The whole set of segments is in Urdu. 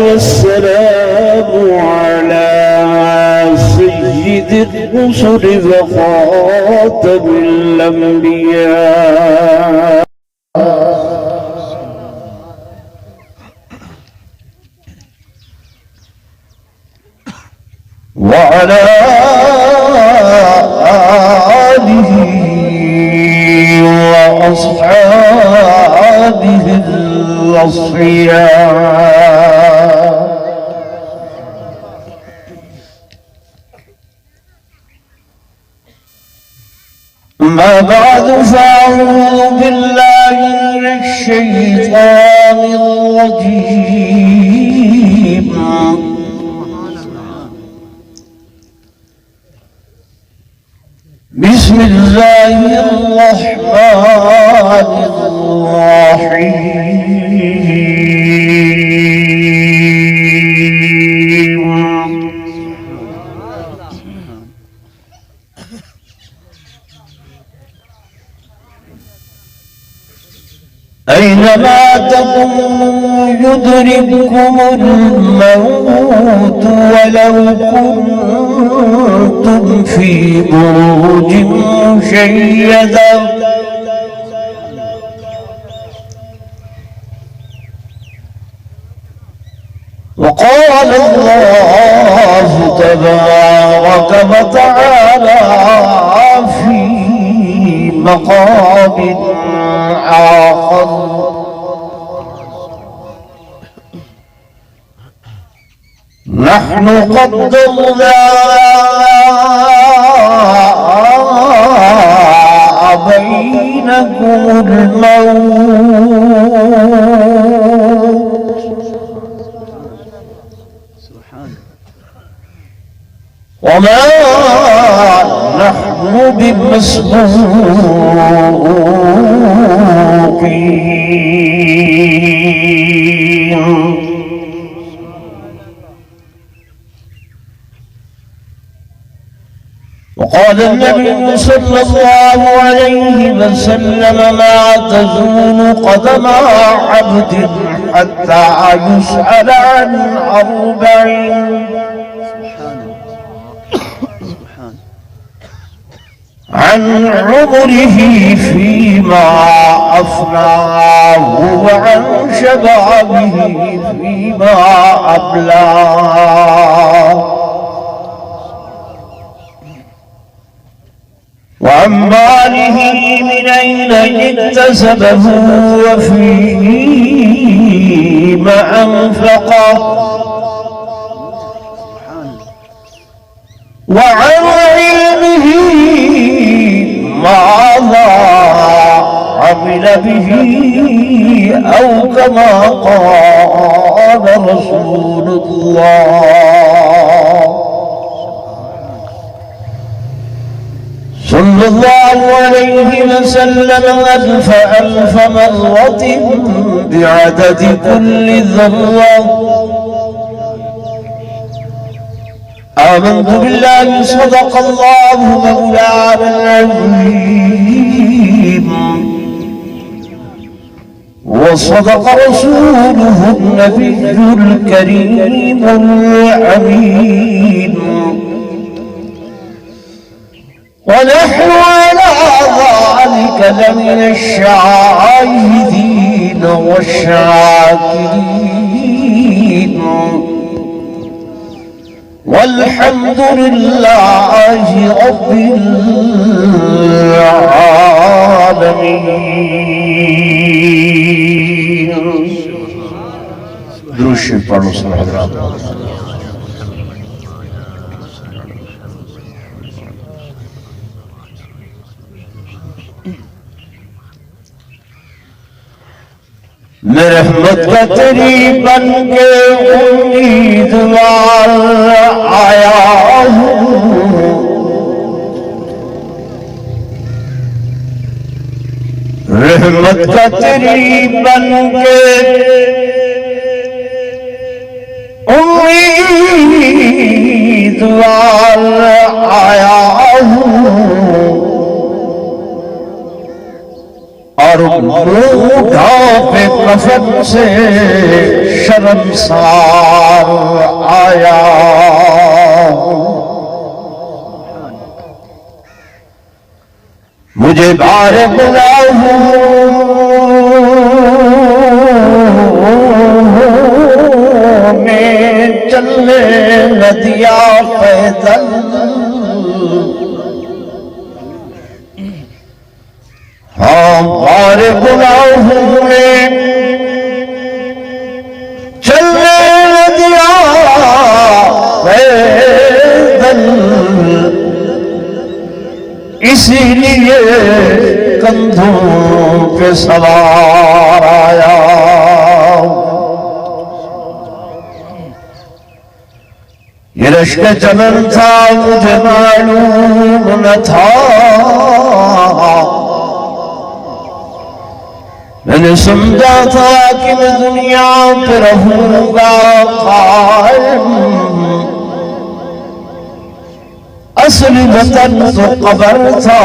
والسلام على سيد الرسل وخاتم الأنبياء وعلى آله وأصحابه الأصفياء. ما بعد فأعوذ بالله من الشيطان الرجيم. بسم الله الرحمن الرحيم. أينما تكونوا يدرككم الموت ولو كنتم في بروج مشيدة وقال الله تبارك وتعالى في مقام آخر نحن قدرنا بينكم الموت وما نحن بمسبوقين. وقال النبي صلى الله عليه وسلم ما تزول قدم عبد حتى يسأل عن أربع: عن عمره فيما أفناه وعن شبابه فيما أبلاه وعن ماله من أين اكتسبه وفيما أنفقه وعن علمه ماذا عمل به أو كما قال رسول الله صلى الله عليه وسلم ألف مرة بعدد كل ذرة. آمنت بالله صدق الله مولانا العظيم وصدق رسوله النبي الكريم الأمين ونحن على ذلك لمن الشاهدين والشاكرين والحمد لله رب العالمين. درود شریف پڑھو سب حضرات. میں رحمت کا تیری بن کے امیدوار آیا ہوں. رحمت کا تیری بن کے امیدوار آیا ہوں اور منہ ڈھانپے کفن سے شرمسار آیا مجھے بار گناہوں میں چلنے نہ دیا پیدل ہاں بار گناہوں میں چلنے نہ دیا پیدل اسی لیے کندھوں پہ سوار آیا یہ رشک چمن تھا مجھے معلوم نہ تھا میں نے سمجھا تھا کہ میں دنیا پہ رہوں گا قائم اصل وطن تو قبر تھا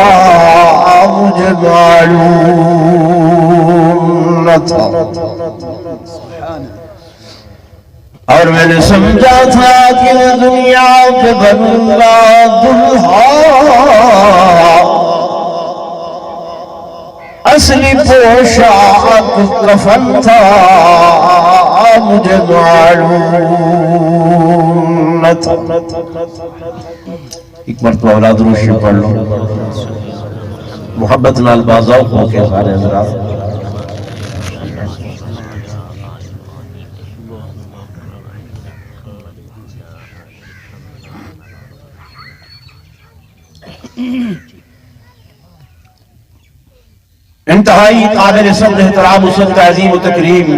مجھے معلوم نہ تھا اور میں نے سمجھا تھا کہ میں دنیا پہ بنوں گا دلہا اصلی پوشاک کفن تھا مجھے معلوم نہ تھا ایک مرتبہ اولاد روشی پڑھ لو محبت نال بازاؤ ہو کے سارے حضرات انتہائی قابل صبر احترام حسن تعظیم و تکریم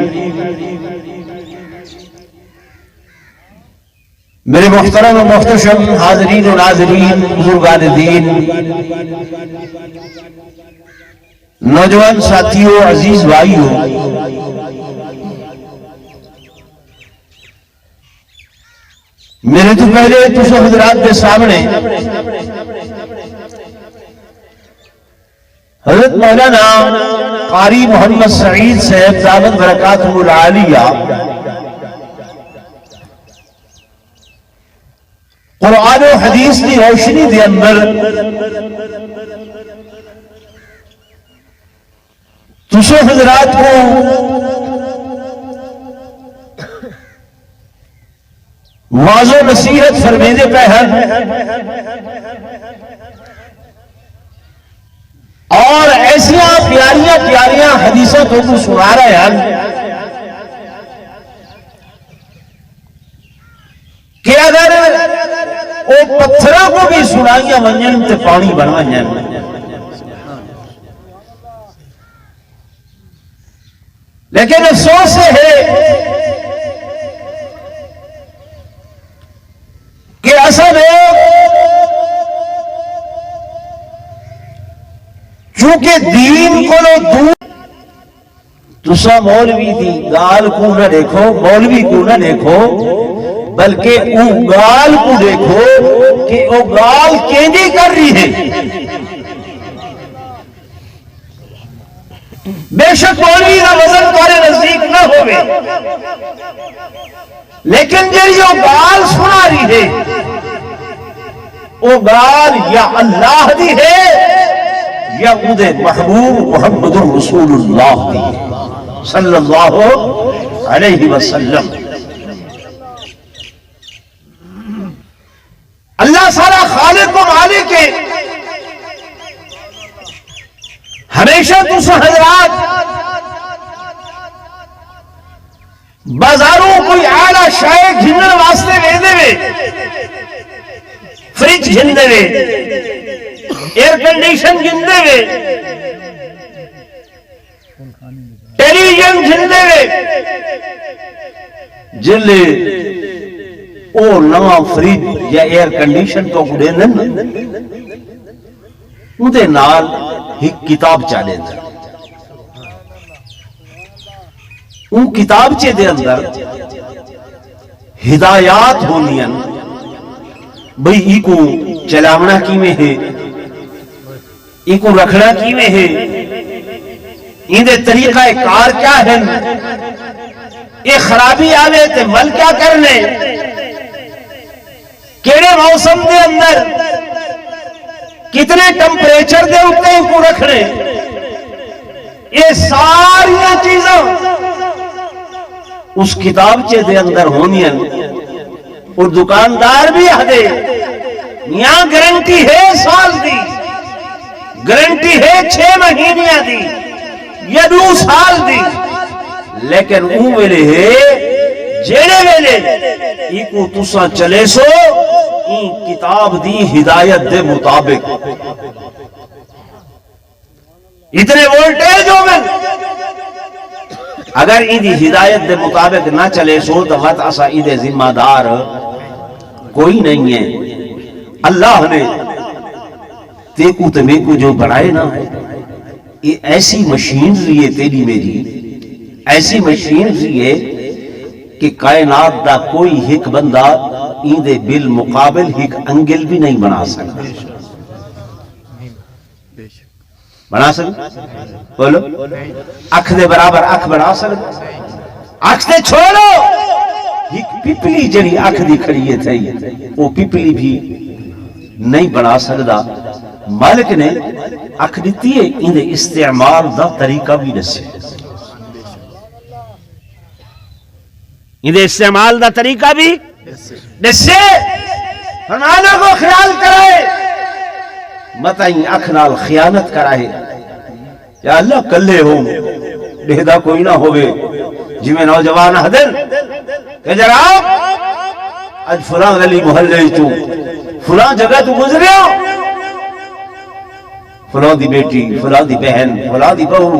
میرے محترم و محتشم حاضرین و ناظرین بزرگان دین نوجوان ساتھیوں عزیز بھائیوں میرے تو پہلے تجھے حضرات کے سامنے حضرت مولانا قاری محمد سعید صاحب دامت برکاتہ العالیہ قرآن و حدیث کی روشنی دے اندر تجھے حضرات کو واضح و نصیحت فرمیدے پہ ہے اور ایسیاں پیاریاں پیاریاں حدیثوں کو تو سنا رہے ہیں کہ اگر وہ پتھروں کو بھی سنائیاں ونجن تے پانی بنوائیں لیکن افسوس ہے کہ اصل چونکہ دین کو لو دور تسا مولوی دی گال کو نہ دیکھو مولوی کو نہ دیکھو بلکہ او گال کو دیکھو کہ او گال کیندی کر رہی ہے بے شک مولوی کا وزن تارے نزدیک نہ ہوئے لیکن جی او گال سنا رہی ہے او گال یا اللہ دی ہے یا مدے محبوب محمد رسول اللہ دی صلی اللہ علیہ وسلم اللہ سارا خالق و مالک ہے ہمیشہ تسا حضرات بازاروں کوئی اعلیٰ شائع گھنن واسطے لے دے وے فریج گھن دے وے ایئر کنڈیشن گھن دے وے ٹیلی ویژن گھن دے وے جلے او نواں فریج یا ایئر کنڈیشن تو کو دین اندے نال ایک کتاب چالے دے ان کتاب چے دے اندر ہدایات ہونیاں بھئی ای کو چلاونا کی میں ہے ای کو رکھنا کی میں ہے اندے طریقہ کار کیا ہے، یہ خرابی آوے تے ول کیا کرنے، کیڑے موسم دے اندر کتنے ٹمپریچر دے اتے کو رکھنے، یہ ساری چیزاں اس کتابچے دے اندر ہونی ہیں۔ اور دکاندار بھی آدھے یہاں گارنٹی ہے سال دی، گارنٹی ہے 6 مہینیاں دی یا 2 سال دی، لیکن اون ویلے ہے جیڑے ویلے ایکو تساں چلے سو این کتاب دی ہدایت دے مطابق اتنے وولٹیج ہو میں اگر ایدی ہدایت دے مطابق نہ چلے سو تو وقت اسا ایدے ذمہ دار کوئی نہیں ہے۔ اللہ نے تیکو تمیکو جو بنائے نا، یہ ایسی مشینری ہے تیری میری، ایسی مشینری ہے کہ کائنات دا کوئی ہک بندہ ایدے بالمقابل ہک انگل بھی نہیں بنا سکتا۔ بنا سکتا بولو، اکھ دے برابر اکھ بنا سکتا، اکھ دے چھوڑو، ایک پپلی جنی اکھ دی کھڑیے تھے وہ پپلی بھی نہیں بنا سکتا۔ مالک نے اکھ دیتی ہے، اندے استعمال دا طریقہ بھی دسے، اندے استعمال دا طریقہ بھی دسے، فرمانا کو خیال کرائے متائیں اکھ نال خیانت کرائے، یا اللہ کلے ہو بہدہ کوئی نہ ہوئے جی میں نوجوان حدن کہ جناب آج فلاں گلی محلے تو فلاں جگہ تو گزرے ہو، فلاں دی بیٹی، فلاں دی بہن، فلاں دی بہو،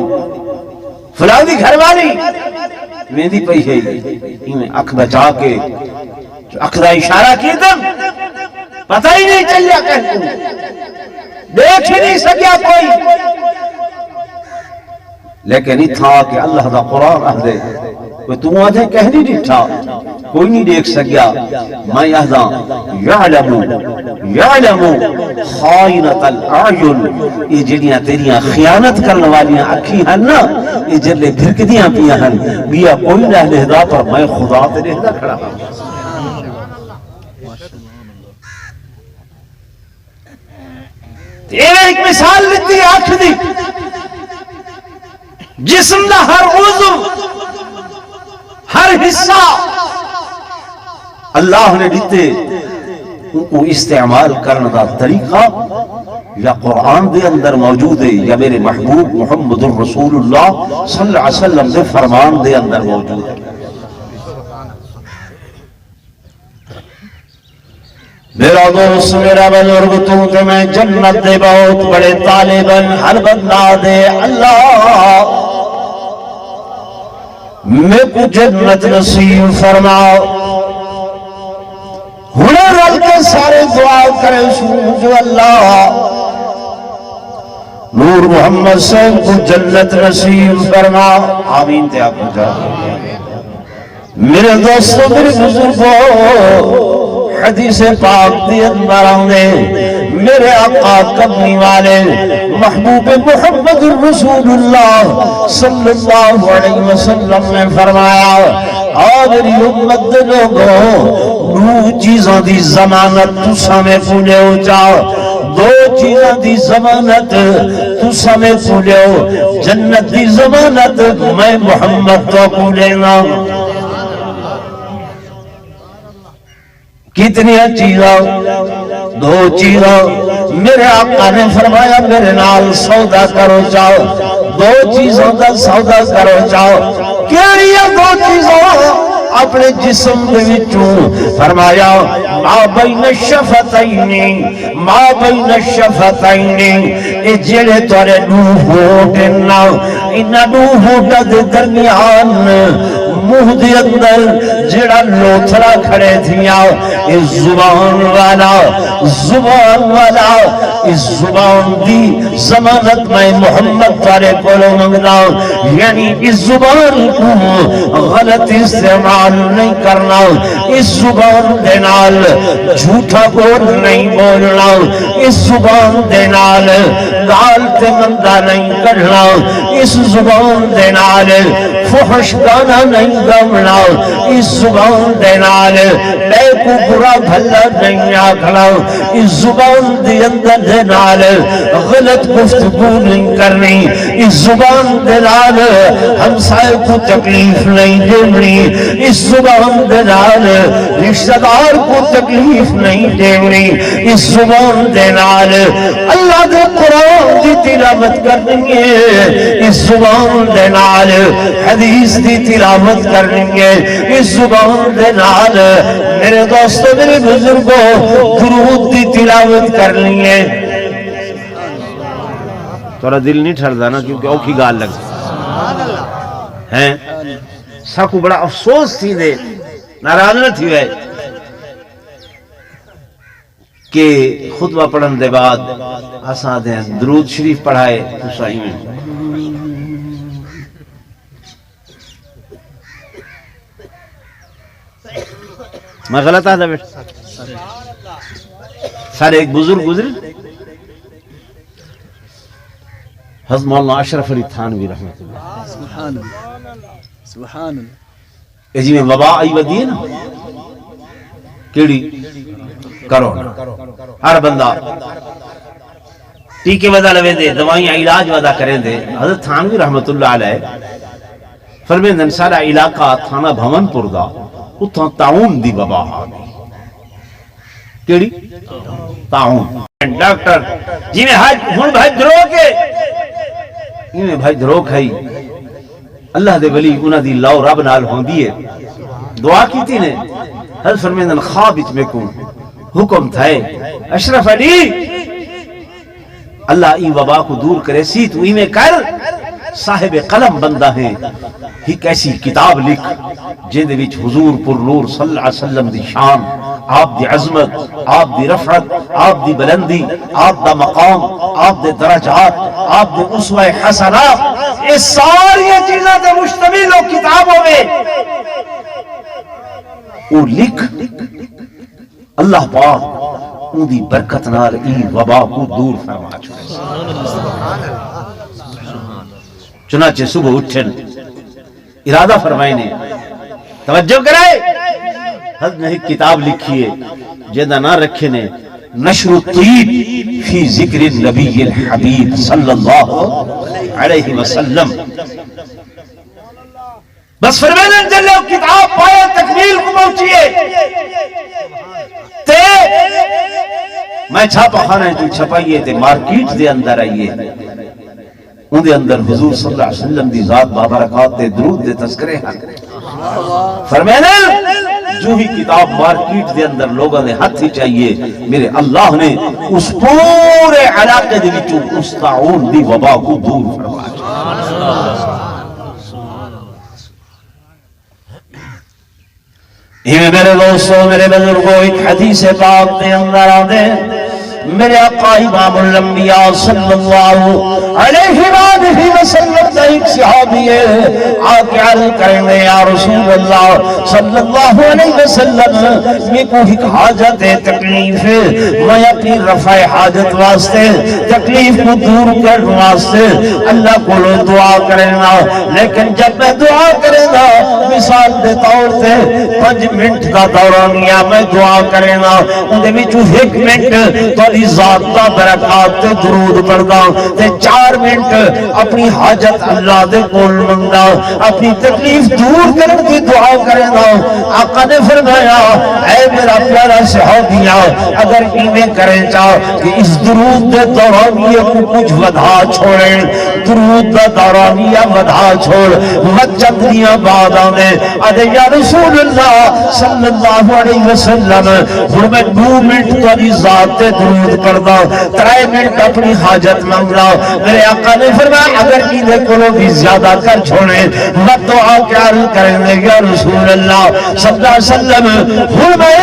فلاں دی گھر والی میں دی پئی ہے، میں اکھ بچا کے اکھ دا اشارہ کی تم پتہ ہی نہیں چلیا کہتے دیکھ ہی نہیں سکیا کوئی، لیکن اتھا کہ اللہ دا قرآن آدھے کوئی تم آدھے کہہ نہیں ڈٹھا کوئی نہیں دیکھ سکیا، میں یہدہ یعلمو خائنت الاعین، یہ جنیاں تیریاں خیانت کرنے والیاں اکھی ہیں نا، یہ جلے بھرکدیاں پیا ہیں بیا کوئی نہ لہدہ پر میں خدا تے لہدہ کھڑا ہوں۔ یہ ایک مثال لیتی آنکھ دی، جسم دا ہر عضو ہر حصہ اللہ نے دیتے ان کو استعمال کرنے دا طریقہ یا قرآن دے اندر موجود ہے یا میرے محبوب محمد الرسول اللہ صلی اللہ علیہ وسلم دے فرمان دے اندر موجود ہے۔ میرا دوست میرا بزرگ تو کہ میں جنت دے بہت بڑے طالباً ہر بندہ دے اللہ میں کو جنت نصیب فرماؤ، ہنر رل کے سارے دعا کرے جو اللہ نور محمد صاحب کو جنت نصیب فرماؤ، آمین تے آپ کو جا۔ میرے دوستوں میرے بزرگوں حدیث پاک دی اندر آنے میرے آقا کملی والے محبوب محمد الرسول اللہ صلی اللہ علیہ وسلم نے فرمایا، آدری امت دے لوگوں دو چیزوں دی ضمانت تو سامنے پھولے ہو جاؤ، دو چیزوں دی ضمانت تو سامنے پھولے ہو، جنت دی ضمانت میں محمد تو پھولے نا۔ کتنی چیزاں، دو چیزاں میرے آقا نے فرمایا میرے نال سودا کرو جاؤ، دو چیزوں کا سودا کرو جاؤ، کیڑی دو چیزوں اپنے جسم دے وچوں فرمایا ما بین الشفتین، ما بین الشفتین، اے جڑے تورے دو ہونٹ نا انہاں دو ہونٹاں دے درمیان منہ دے اندر جڑا لوتھڑا کھڑے تھیا اس زبان والا اس زبان دی ضمانت میں محمد تارے کولو منگنا، یعنی اس زبان کو غلط استعمال نہیں کرنا، اس زبان دے نال جھوٹا بول نہیں بولنا، اس زبان دے نال گال تے مندہ نہیں کرنا، اس زبان دے نال فحش گانا نہیں گانا، اس زبان دے نال بے کو برا بھلا نہیں آکھنا، اس زبان دے اندر دے نال غلط گفتگو نہیں کرنی، اس زبان دے نال ہمسائے کو تکلیف نہیں دینی، اس زبان دے نال رشتہ دار کو تکلیف نہیں دینی، اس زبان دے نال اللہ دے قرآن دی تلاوت کرنی ہے، اس زبان دے نال حدیث دی تلاوت کرنی ہے، اس زبان دے نال میرے دوستو میرے بزرگوں درود دی تلاوت کرنی ہے۔ تھوڑا دل نہیں ٹھردا نا کیونکہ اوکھی گال لگ ہیں ساکو بڑا افسوس تھی دے ناراض نہ تھی وے کہ خطبہ پڑھن دے بعد آسان دیں درود شریف پڑھائے تو صحیح میں میں غلط آدھا بیٹھ سارے ایک بزرگ گزر حضرت مولانا اشرف علی تھانوی رحمت اللہ سبحان اللہ جی میں وبا آئی ودی ہے نا کیڑی کرونا ہر بندہ ٹیکے ودا لوے دے دوائیاں علاج ودا کریں دے حضرت تھانوی رحمت اللہ علیہ فرمیندن سارا علاقہ تھانہ بھون پور دا اتھاں تعاون دی وبا آگئی کیڑی تعاون ڈاکٹر جی میں ہن بھائی درو کے میں بھائی درو کھائی اللہ دے ولی انہاں دی لاؤ رب نال ہوندی ہے دعا کیتی نے حضرت فرمیندن خواب اچ میں کون حکم تھائے اشرف علی اللہ ای وبا کو دور کرے سی تو ای میں کر صاحب قلم بندہ ہیں ایک ایسی کتاب لکھ جن دے وچ حضور پر نور صلی اللہ علیہ وسلم دی شان آپ دی عظمت آپ دی رفعت آپ دی بلندی آپ دا مقام آپ دے درجات آپ دے اسوہ حسنہ اس ساری چیزیں دے مشتمل ہو کتابوں میں وہ لکھ اللہ پاک ان دی برکت نال ای وبا کو دور فرما چھوڑے چنانچہ صبح اٹھن ارادہ فرمائے نے توجہ کرائے حضرت نے ایک کتاب لکھی ہے جیدہ نہ رکھے نے نشر الطیب فی ذکر النبی الحبیب صلی اللہ علیہ وسلم بس فرمائے جلے کتاب پایا تکمیل کو پہنچیے تے میں چھاپا خانہ جو چھپائیے تے مارکیٹ دے اندر آئیے ان دے اندر حضور صلی اللہ علیہ وسلم دی ذات بابرکات دے درود دے تذکرے ہیں فرمائے جو ہی کتاب مارکیٹ دے اندر لوگوں نے ہاتھ ہی چاہیے میرے اللہ نے اس پورے علاقے دے وچوں اس تعاون دی وبا کو دور فرمایا یہ میرے دوستوں میرے بزرگوں ایک حدیث پاک دے اندر آدھے میرے آقا امام الانبیاء صلی اللہ علیہ وآلہ وسلم نے ایک صحابی ہے آکے عرض کریں گے یا رسول اللہ صلی اللہ علیہ وسلم میں کو ایک حاجت ہے تکلیف ہے میں اپنی رفع حاجت واسطے تکلیف کو دور کرنے واسطے اللہ کو لو دعا کریں گا لیکن جب میں دعا کریں گا مثال دے طور سے 5 منٹ کا دورانیہ میں دعا کریں گا اندھے میں جو 1 منٹ تو ذات دا برکات تے درود پڑھدا تے 4 منٹ اپنی حاجت اللہ دے کول منگدا اپنی تکلیف دور کرن دی دعا کردا آقا نے فرمایا اے میرا پیارا صحابیہ اگر ایویں کرے چاہ کہ اس درود دے دوران یہ کو کچھ ودا چھوڑیں درود دا دورانیہ ودا چھوڑ مسجد دیاں بعد آنے آدھے یا رسول اللہ صلی اللہ علیہ وسلم ہن میں 2 منٹ تاری ذات تے درود کردہ 3 منٹ اپنی حاجت منگلا میرے آقا نے فرمایا اگر کینے کلو بھی زیادہ کر چھوڑے میں دعا کیا کریں گے یا رسول اللہ صلی اللہ علیہ وسلم ہن میں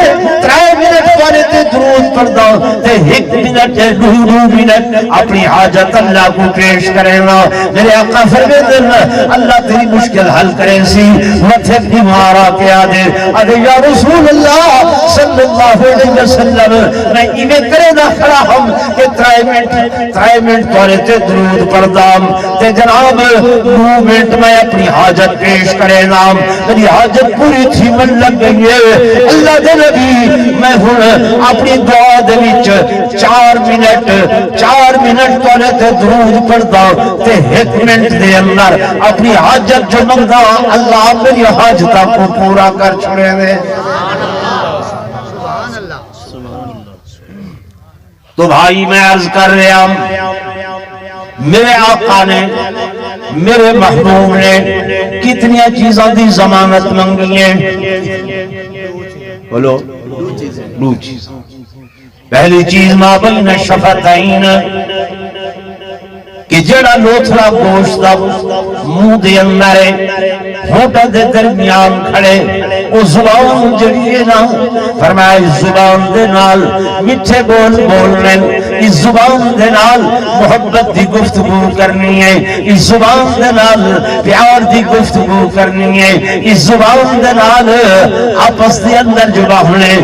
3 منٹ تاری تے درود کردہ تے 1 منٹ 2 منٹ اپنی حاجت اللہ کو پیش کریں گا میرے آقا فرماتے ہیں اللہ تیری مشکل حل کریں سی متھے بیمارا کے آدھے یا رسول اللہ صلی اللہ علیہ وسلم میں انہیں کرے نہ کھڑا ہم کہ 3 منٹ تورے تے درود پردام تے جناب 2 منٹ میں اپنی حاجت پیش کرے نام میری حاجت پوری تھی من لگ گئی ہے اللہ دے نبی میں ہوں اپنی دعا دے وچ 4 منٹ تورے تے درود پڑھدا تے 1 منٹ دے اندر اپنی حاجت جو منگدا اللہ میری حاجتاں کو پورا کر چھوڑے دے تو بھائی میں عرض کر رہا ہوں میرے آقا نے میرے محبوب نے کتنی چیزاں دی ضمانت منگی ہیں بولو 2 چیز پہلی چیز ما بین الشفتین کہ جڑا لوتھڑا گوشت دا منہ دے اندر ہے ہونٹاں دے درمیان کھڑے او زبان جڑی ہے نا فرمایا اس زبان دے نال میٹھے بول بولنے اس زبان دے نال محبت دی گفتگو کرنی ہے اس زبان دے نال پیار دی گفتگو کرنی ہے اس زبان دے نال آپس دے اندر جو باہنے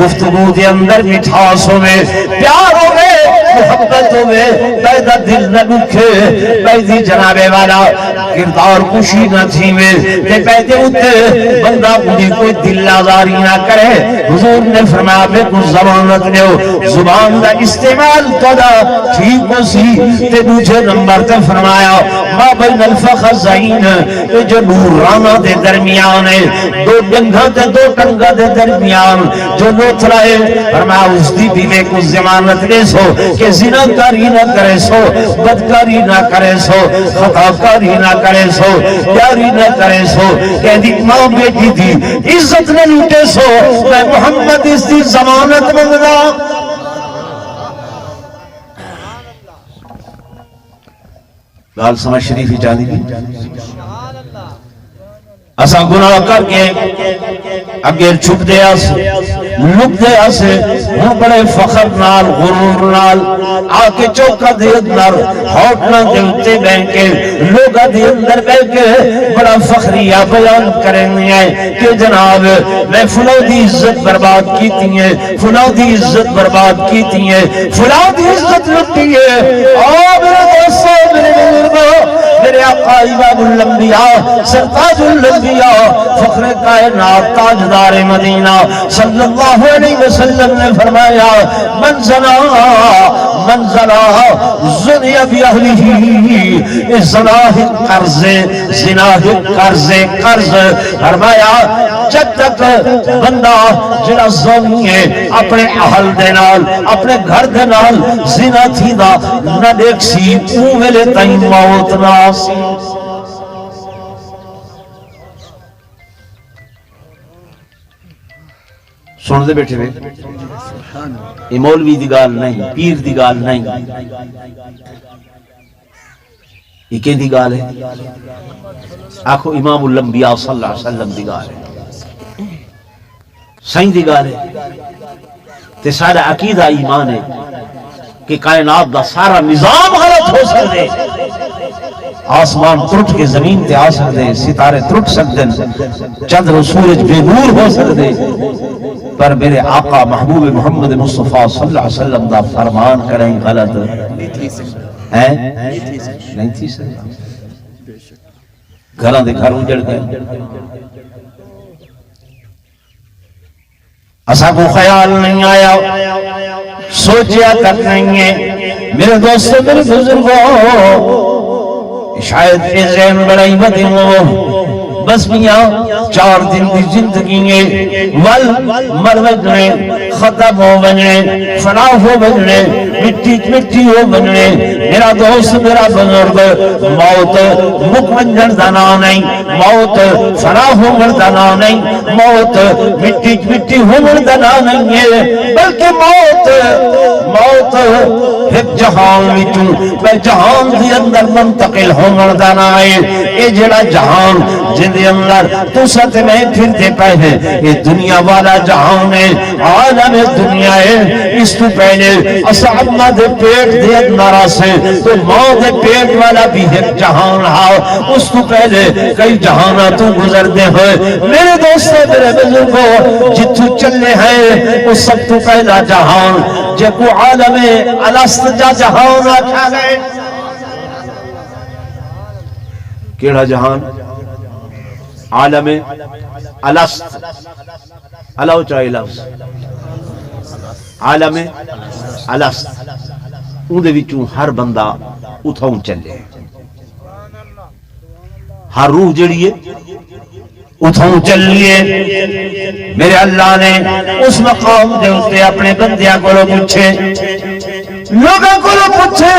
گفتگو دے اندر مٹھاس ہوئے پیار ہوئے محبت ہوئے پیدا دل نہ دکھے پیدی جنابے والا کردار کشی نہ تھی میں تے پیدے ہوتے بندہ انہیں کوئی دل آزاری نہ کرے حضور نے فرمایا بے کچھ زبانت لیو زبان دا استعمال تودا ٹھیک ہو سی تے دوجہ نمبر تے فرمایا ما بین الفخذین جو نورانہ دے درمیان ہے 2 ڈنگا تے 2 ٹنگا دے درمیان جو لوتھڑا ہے فرمایا اس دی بھی میں کچھ زمانت لے سو کہ زناکاری نہ کرے سو بدکاری نہ کرے سو خطاکاری نہ کرے سو پیاری نہ کرے سو کہ دی ماں بیٹی دی عزت نہ لوٹے سو میں محمد اس دی ضمانت منگنا لال سمجھ شریفی چاہدی بھی اسا گناہ کر کے اگر چھپ دے آس لک دے آسے ہوں بڑے فخر نال غرور نال آکے چوکا دے اندر ہوٹنا دے اتے بینکے لوگا دے اندر بینکے بڑا فخریہ بیان کریں گے کہ جناب میں فلاں دی عزت برباد کیتی ہے فلاں دی عزت برباد کیتی ہے فلاں دی عزت لٹی ہے اور میرے دوستو میرے بزرگوں میرے آقا امام الانبیاء سرتاج الانبیاء فخر کائنات تاجدار مدینہ صلی اللہ علیہ وسلم نے فرمایا من زنا زنی بی اہلہ زناہ قرض فرمایا جب تک بندہ جڑا زنی ہے اپنے اہل دے نال اپنے گھر دے نال زنا تھی دا نہ دیکھ سی اون ویلے تائیں موت نہ سی سن دے بیٹھے ہوئے یہ مولوی دی گال نہیں پیر دی گال نہیں یہ کہیں دی گال ہے آنکھو امام الانبیاء صلی اللہ علیہ وسلم دی گال ہے صحیح دی گال ہے تے سارا عقیدہ ایمان ہے کہ کائنات دا سارا نظام غلط ہو سکتے آسمان ٹوٹ کے زمین تے آ سکتے ستارے ٹوٹ سکتے چندر و سورج بے نور ہو سکتے پر میرے آقا محبوب محمد مصطفیٰ صلی اللہ علیہ وسلم دا فرمان کریں غلط ہے نہیں تھی سکتا گھران دے گھر اجڑ گئے اسا کو خیال نہیں آیا سوچیا تک نہیں ہے میرے دوستوں میرے بزرگوں شاید یہ ذہن بڑائی بدی ہو بس میاں 4 دن دی زندگی ہے ول مر وجنے ختم ہو وجنے فنا ہو وجنے مٹی ہو وجنے میرا دوست میرا بزرگ موت مک ونجن دا نام نہیں موت فنا ہو دا نام نہیں موت مٹی ہو دا نام نہیں ہے بلکہ موت ایک جہان وچوں میں جہان دے اندر منتقل ہون دا نام ہے اے جڑا جہان جن دے اندر تو ساتھ میں پھرتے پے ہیں یہ دنیا والا جہان ہے عالم دنیا ہے اس تو پہلے اصحابہ دے پیٹ دے اندر سے تو ماں دے پیٹ والا بھی ایک جہان ہے اس تو پہلے کئی جہانہ تو گزر دے ہوئے میرے دوستوں میرے بزرگوں جتو چلے ہیں اس سب تو پہلا جہان جے کو عالم الست جا جہان آکھا گئے کیڑا جہان عالم الست علاو چاہی لفظ عالم الست اون دے وچوں ہر بندہ اتھاؤں چلے ہر روح جڑی ہے اتھاؤں چلیے میرے اللہ نے اس مقام دے ہوتے اپنے بندیاں کو پوچھے لوگوں کو پوچھے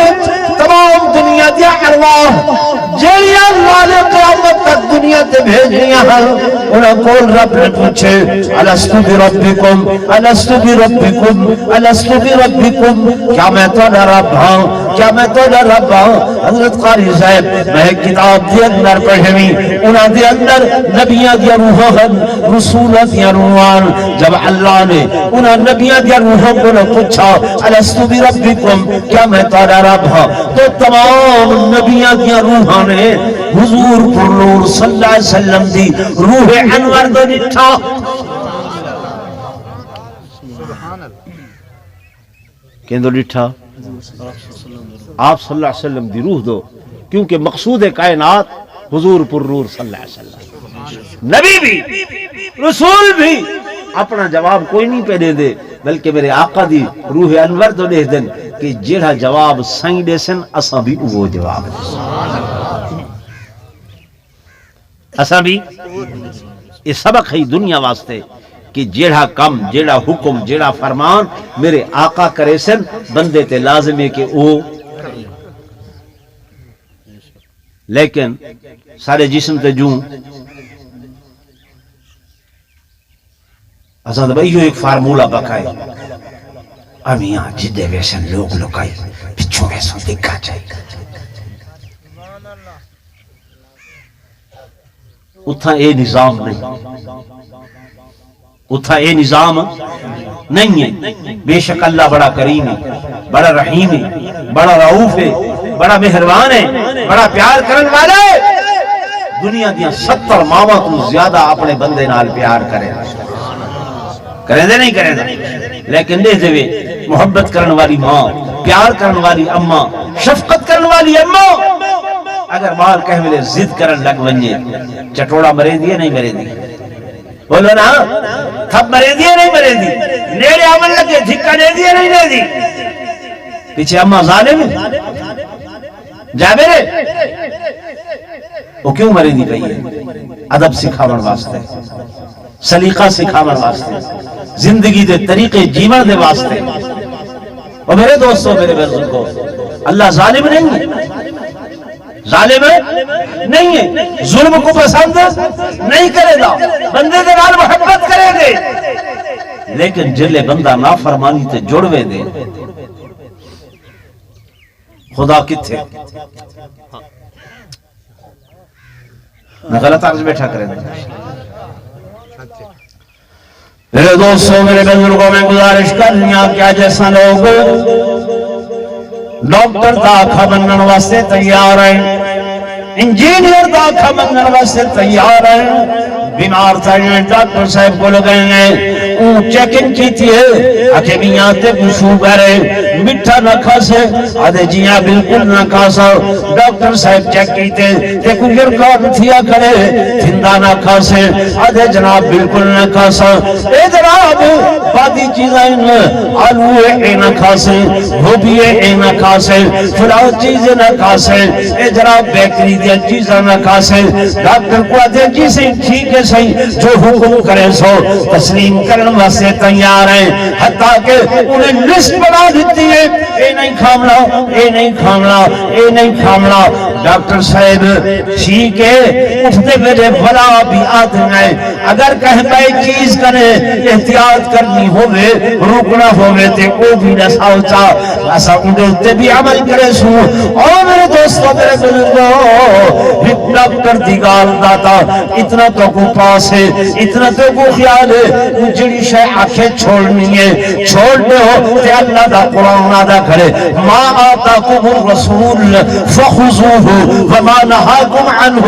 تمام دنیا دیا ارواح جیڑیاں اللہ نے قیامت تک دنیا تے بھیجنیاں ہیں انہوں کو رب نے پوچھے الستو بربکم الستو بربکم الستو بربکم کیا میں تو رب ہوں کیا میں تو رب ہوں حضرت قاری صاحب میں کتاب دے اندر پڑھوی انہوں دے اندر نبیاں دیا روحان رسولہ دیا روحان جب اللہ نے انہوں نبیاں دیا روحان کو پوچھا الستو بربکم کیا میں تو رب ہوں تو تمام نبیاں دیا روحان نے حضور پر نور صلی اللہ علیہ وسلم دی روح انور دو نٹھا کہیں دو نٹھا آپ صلی اللہ علیہ وسلم دی روح دو کیونکہ مقصود کائنات حضور پر نور صلی اللہ علیہ وسلم نبی بھی رسول بھی اپنا جواب کوئی نہیں پہ دے دے بلکہ میرے آقا دی روح انور دو دے دن کہ جڑا جواب سائیں دے سن اساں بھی وہ جواب اساں بھی یہ سبق ہے دنیا واسطے کہ جیڑا کم جیڑا حکم جیڑا فرمان میرے آقا کرے سن بندے تے لازم ہے کہ او لیکن سارے جسم تے جوں اساں تے ایو ایک فارمولا بکائے امیاں جدے ویسن لوگ لکائی پچھوں ویسن دکھا چاہیے اتھا اے نظام نہیں اتھا اے نظام نہیں ہے بے شک اللہ بڑا کریم ہے بڑا رحیم ہے بڑا رعوف ہے بڑا مہربان ہے بڑا پیار کرن والا ہے دنیا دیا 70 ماواں تو زیادہ اپنے بندے نال پیار کرے کریں دے نہیں کریں دے لیکن دے دے محبت کرن والی ماں پیار کرن والی اماں شفقت کرن والی اماں اگر مال کہہ ملے ضد کرن لگ ونجے چٹوڑا مرے دیئے نہیں مرے دی بولو نا تھب مرے دیئے نہیں مرے دی نیڑے عمل لگے دھکا دے دیئے نہیں دے دی پیچھے اماں ظالم جا میرے وہ کیوں مرے دی پہی ہے ادب سکھاون واسطے سلیقہ سکھاون واسطے زندگی دے طریقے جیون دے واسطے اور میرے دوستوں میرے بزرگوں اللہ ظالم نہیں ہے ظالم نہیں ہے ظلم کو پسند نہیں کرے گا بندے دے نال محبت کرے گے لیکن جلے بندہ نافرمانی تے جڑوے دے خدا کتھے میں غلط عرض بیٹھا کرے دے میرے دوستوں میرے بزرگوں میں گزارش کرنیا کیا جیسا لوگ ڈاکٹر داکھا بنن واسطے تیار ہیں انجینئر داکھا بنن واسطے تیار ہیں بیمار تھائیں ڈاکٹر صاحب کو لگیں گے اون چیکنگ کی تھی ہے حکیمیاں تے پوچھو کرے مٹھا نہ کھاسے آدھے جیاں بالکل نہ کھاسا ڈاکٹر صاحب چیک کی تے کوئی ریکارڈ تھیا کرے تھندا نہ کھاسے آدھے جناب بالکل نہ کھاسا اے جناب بادی چیزیں آلو اے نہ کھاسے، گوبھی اے نہ کھاسے، فلاں چیزیں نہ کھاسے، اے جناب بیکری دیا چیزیں نہ کھاسے۔ ڈاکٹر کو آتے جی سے ٹھیک ہے صحیح، جو حکم کرے سو تسلیم کرنے واسطے تیار ہیں، حتیٰ کہ انہیں لسٹ بنا دیتی ہے، اے نہیں کھامنا، اے نہیں کھامنا، اے نہیں کھامنا۔ ڈاکٹر صاحب ٹھیک ہے، اٹھتے میرے بلا بھی آدم ہے، اگر کہیں بھائی چیز کرے احتیاط کرنی ہوئے، رکنا ہوئے تے او بھی نہ سوچا، ایسا اندھے بھی عمل کرے سو۔ اور میرے دوستوں میرے بزرگوں، ڈاکٹر دی گال داتا اتنا تو کو پاس ہے، اتنا تو کو خیال ہے، جڑی شے آنکھیں چھوڑنی ہے چھوڑ دے ہو تے اللہ دا قرآن ادا کرے، ما آتاکم الرسول فخذوہ وما نہاکم عنہ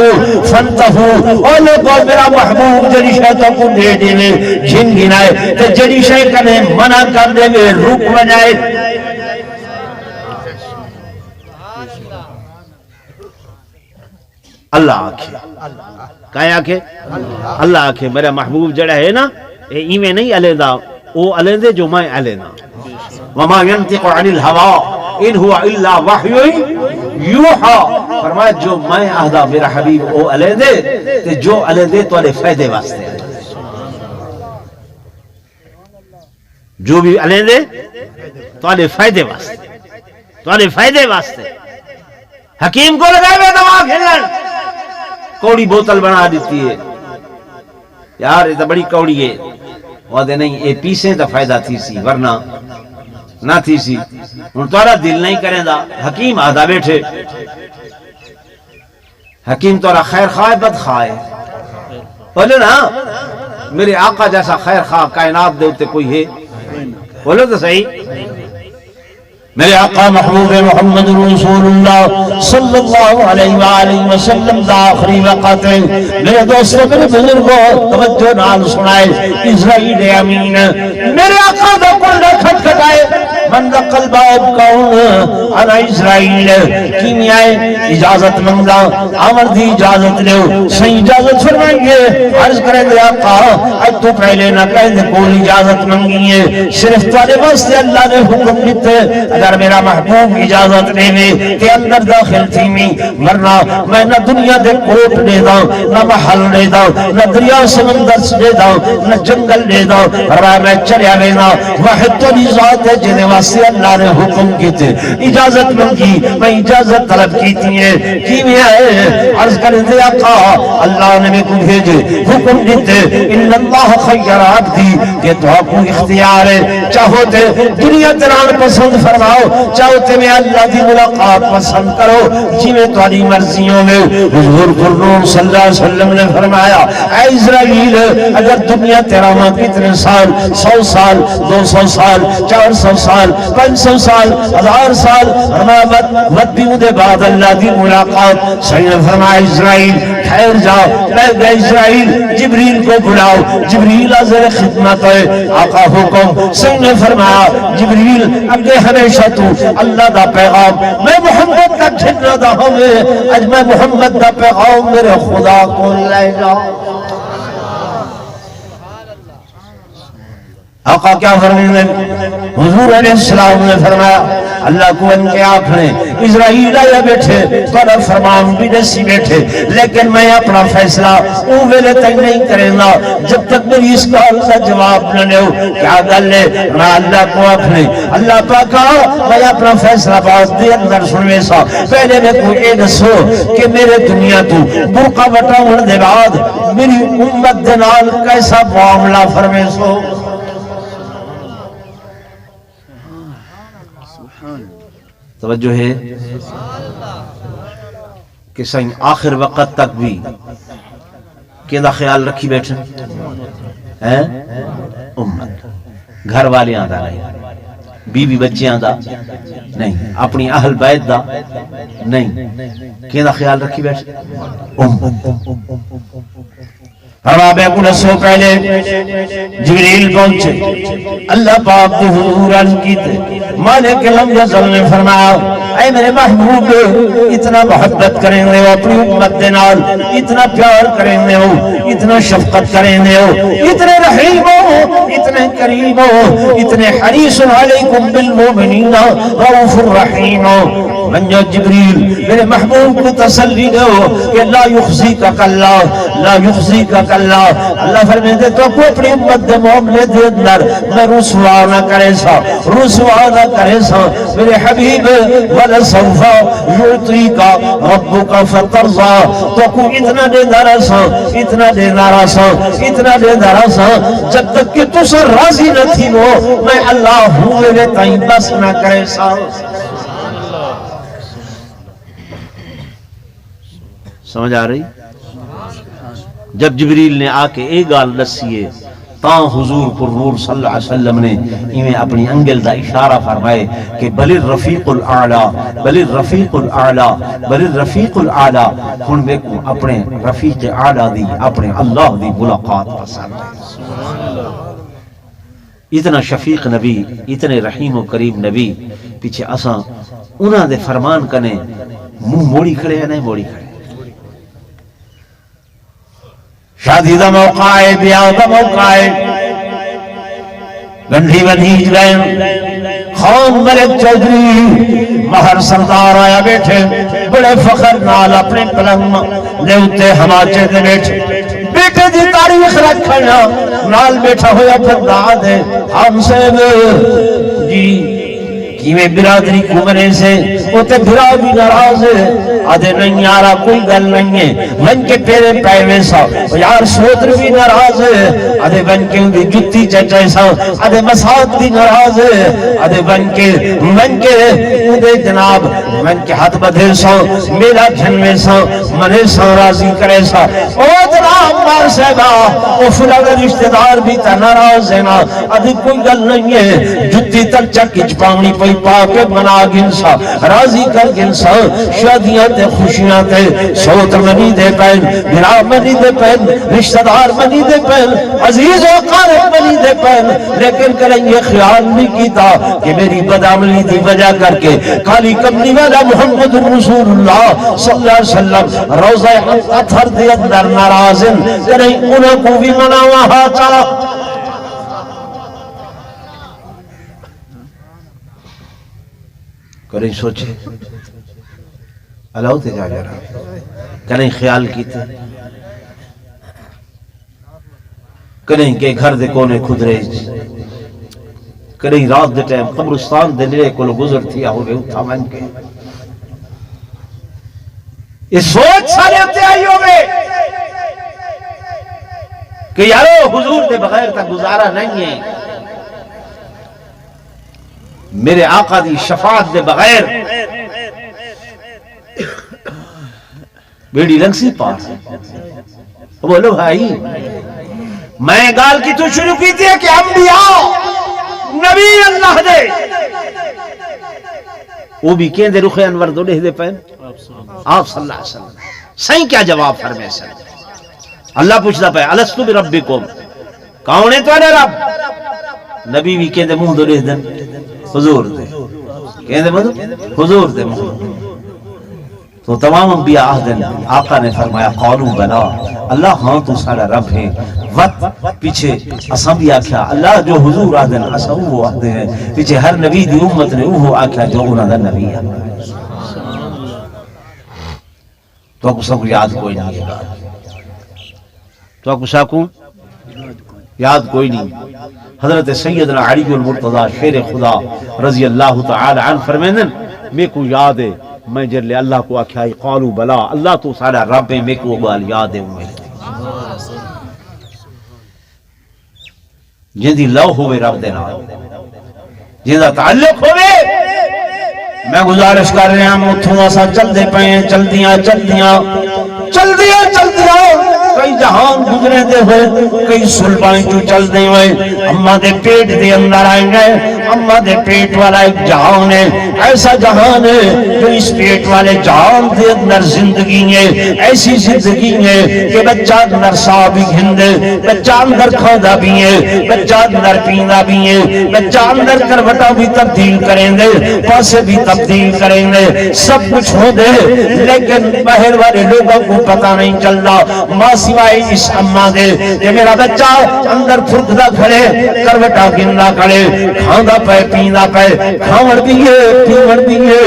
فانتہوا۔ اور لوگوں میرا محبوب جڑی شے تو کو دے دے میں جن گنائے تے جڑی شے کنے منع کر دے میں رک بجائے۔ اللہ آکھے، کہا آکھے اللہ آکھے میرا محبوب جڑا ہے نا اے ایمیں نہیں علیدہ، او علیدہ جو میں علیدہ۔ وما ينطق عن الهوى ان هو الا وحی یوحا، فرمایا جو میں آہدہ میرا حبیب او علیدہ تے جو علیدہ تو علیہ فائدے واسطے ہے، جو بھی علیدہ تو علیہ فائدے واسطے، تو علیہ فائدے واسطے۔ حکیم کو لگائے میں دماغ کھلن، کوڑی بوتل بنا دیتی ہے، یار یہ تو بڑی کوڑی ہے، وہ دے نہیں اے پیسیں تو فائدہ تھی سی ورنہ نہ تھی سی، ان تورا دل نہیں کریں دا۔ حکیم آدھا بیٹھے، حکیم تورا خیر خواہ بد خواہ ہے، بولے نا میرے آقا جیسا خیر خواہ کائنات دے ہوتے کوئی ہے، بولو تو صحیح۔ میرے آقا محبوب محمد رسول اللہ صلی اللہ علیہ وآلہ وسلم دا آخری وقت ہے۔ میرے دوستوں میرے بزرگوں توجہ نال سنائے، اسرائیل امین میرے آقا دا کل کھٹ کھٹائے، من دا قلب آب کون انا اسرائیل کیمیائے اجازت منگا، آمر دی اجازت لیو، صحیح اجازت فرمائیں گے، عرض کریں دے آقا اب تو پہلے نہ کہیں دے کوئی اجازت منگی ہے، صرف تارے واسطے اللہ نے حکم دیتے، اگر میرا محبوب اجازت دے میں تے اندر داخل تھی میں، ورنہ میں نہ دنیا دے کوٹ دے دا، نہ محل دے دا، نہ دریا سمندر دے دا، نہ جنگل دے دا، اور میں چلیا بینا واحد تو ذات ہے جنہیں واسطے اللہ نے حکم کیتے، اجازت منگی میں اجازت طلب کیتی ہے، کی میں آئے عرض کریں دے آقا اللہ نے میں کو بھیجے حکم دیتے، ان اللہ خیر عبدی کہ تو آپ کو اختیار ہے، چاہو تے دنیا تران پسند فرماؤ، چاہو تے میں اللہ دی ملاقات پسند کرو، جی میں تاری مرضیوں میں۔ حضور قرآن صلی اللہ علیہ وسلم نے فرمایا اے اسرائیل اگر دنیا تیرا ماں کتنے سال، 100 سال، 200 سال، 400 سال، 500 سال، 1000 سال، مت بھی مدے بعد اللہ دی ملاقات، صحیح نے فرمایا اسرائیل ٹھہر جاؤ، میں اسرائیل جبریل کو بلاؤ، جبریل حاضر خدمت ہے، آقا حکم، صحیح نے فرمایا جبریل اگے ہمیشہ تو اللہ دا پیغام میں محمد کا جھنہ دا ہمیں، اج میں محمد دا پیغام میرے خدا کو لے جاؤ۔ آقا کیا فرمائے؟ حضور علیہ السلام نے فرمایا اللہ کو ان کے آنکھنے اسرائیل آیا بیٹھے تھوڑا فرمان بھی نسی بیٹھے، لیکن میں اپنا فیصلہ اوہلے تک نہیں کریں گا جب تک میری اس کال کا جواب نہ لے۔ کیا گل لے؟ میں اللہ کو آنکھنے اللہ پاکا میں اپنا فیصلہ باز دے اندر سنوے سا، پہلے میں کوئی اے نسو کہ میرے دنیا تو برقع بٹاؤن دے بعد میری امت دنال کیسا معاملہ فرمے سو۔ توجہ ہے کہ سائن آخر وقت تک بھی کیندہ خیال رکھی بیٹھے امت گھر والے آدھا نہیں، بیوی بچے آدھا نہیں، اپنی اہل بیت دا نہیں، کیندہ خیال رکھی بیٹھے امت۔ حرابے کو نسو پہلے جبریل پہنچے، اللہ پاک کو حضور عرض کیتے، مالک لم یزل نے فرمایا اے میرے محبوب اتنا محبت کریں گے ہو اپنی امت دے نال، اتنا پیار کریں گے ہو، اتنا شفقت کریں گے ہو، اتنے رحیم ہو، ہو، اتنے کریم ہو، اتنے حریص علیکم بالمؤمنین رؤوف الرحیم ہو۔ من جبریل میرے محبوب کو تسلی دو کہ لا یخزیک اللہ، لا یخزیک اللہ۔ اللہ فرمائے تو کو اپنی امت دے معاملے دے اندر میں رسوا نہ کرے سا، رسوا نہ کرے سا میرے حبیب۔ وَلَسَوْفَ يُعْطِيكَ رَبُّكَ فَتَرْضَى، تو کو اتنا دے دارا سا، اتنا دے دارا سا، اتنا دے دارا سا، جب تک کہ تو سے راضی نہ تھی وہ میں اللہ ہوں میرے تائیں بس نہ کرے سا۔ سمجھ آ رہی؟ جب جبریل نے آ کے ایک گال دسیے تاں حضور پر نور صلی اللہ علیہ وسلم نے انہیں اپنی انگل دا اشارہ فرمائے کہ بل الرفیق الاعلیٰ، بل الرفیق الاعلیٰ، بل الرفیق الاعلیٰ۔ ہن دیکھو اپنے رفیق اعلیٰ دی، اپنے اللہ دی ملاقات پسند ہے۔ اتنا شفیق نبی، اتنے رحیم و کریم نبی، پیچھے اساں انہاں دے فرمان کنے منہ موڑی کھڑے ہیں نہیں موڑی کھڑے۔ شادی دا موقع ہے، بیاہ دا موقع ہے، گنڈھی ونیج گئے، خان ملک چودھری مہر سردار آیا بیٹھے، بڑے فخر نال اپنے پلنگ لے اتے ہماچے دے بیٹھے، بیٹے دی تاریخ رکھنا نال بیٹھا ہویا پھر داد ہے ہم سے جی کیویں برادری کو منے سے اوتے بھرا بھی ناراض ہے، آدھے نہیں یارا کوئی گل نہیں ہے، من کے پیرے پیوے سا یار سوتر بھی ناراض ہے، آدھے بن کے ان دی جتی چچے سا، آدھے مساعد بھی ناراض ہے، آدھے بن کے ان دے جناب من کے ہاتھ بدھے سا میرا جھنوے سا منے سا راضی کرے سا۔ او جناب مار صاحبہ او فلاں رشتہ دار بھی تا ناراض ہے نا، آدھے کوئی گل نہیں ہے، جتی تک چکچ پاونی پئی پاکے بنا گنسا راضی کر گنسا، شادیاں تے خوشیاں تے سوت منی دے پہن، بھرا منی دے پہن، رشتہ دار منی دے پہن، عزیز و قارب منی دے پہن، لیکن کریں یہ خیال نہیں کیتا کہ میری بدعملی دی وجہ کر کے کالی کمنی والا محمد رسول اللہ صلی اللہ علیہ وسلم روزہ اطہر دے اندر ناراضن کریں انہوں کو بھی مناوا ہاتا۔ کریں سوچے اللہ تے جا رہا کریں خیال کیتے کریں کہ گھر دے کونے خدرے کریں رات دے ٹائم قبرستان دے لئے کلو گزر تھی ہوئے اتھا من کے یہ سوچ سارے ہوتے آئی ہوئے کہ یارو حضور دے بغیر تا گزارا نہیں ہے، میرے آقا دی شفاعت دے بغیر بیڑی لنگسی پاس بولو بھائی میں گال کی تو شروع کی تھی کہ انبیاء نبی اللہ دے وہ بھی کہیں دے رخ انور دو دے پہن آپ صلی اللہ علیہ وسلم صحیح کیا جواب فرمے سن اللہ پوچھتا پہ الستو بربکم کون ہے تو رب؟ نبی بھی کہیں دے منہ دو دے دن حضور دے کہیں دے مدد حضور دے مدد تو تمام انبیاء آہدن آقا نے فرمایا قالوا بلا اللہ ہاں تو سارا رب ہے وقت پیچھے اساں بھی آکھیا اللہ جو حضور آہدن اساں وہ آہدے ہیں پیچھے ہر نبی دی امت نے وہ آکھیا جو انہاں دا نبی ہے تو اکو سب یاد کوئی نہیں ہے تو اکو ساکوں یاد کوئی نہیں۔ حضرت سیدنا علی المرتضی شیر خدا رضی اللہ تعالی عنہ فرمیندن میں کو یاد ہے میں جلے اللہ کو آکھائی قالوا بلا اللہ تو سارا رب ہے میں کو گال یاد ہے جن دی لو ہوئے رب دینا جن دا تعلق ہوئے میں گزارش کر رہے ہیں اتھوں آسا چل دے پہیں چل دیاں کئی جہان گزرے دے ہوئے کئی سلبائیں جو چل دے ہوئے اماں دے پیٹ دے اندر آئیں گے اماں دے پیٹ والا ایک جہان ہے ایسا جہان ہے جو اس پیٹ والے جہان دے اندر زندگی ہے ایسی زندگی ہے کہ بچہ اندر سا بھی گھندے بچہ اندر کھودا بھی ہے بچہ اندر پینا بھی ہے بچہ اندر کروٹا بھی تبدیل کریں دے پاسے بھی تبدیل کریں دے سب کچھ ہو دے لیکن باہر والے لوگوں کو پتہ نہیں چلتا ماں سوائے اس اما دے کہ میرا بچہ اندر پھرکدا کھڑے کروٹا گندا کھڑے کھاندا پے پیندا پے کھاون پیے پیون پیے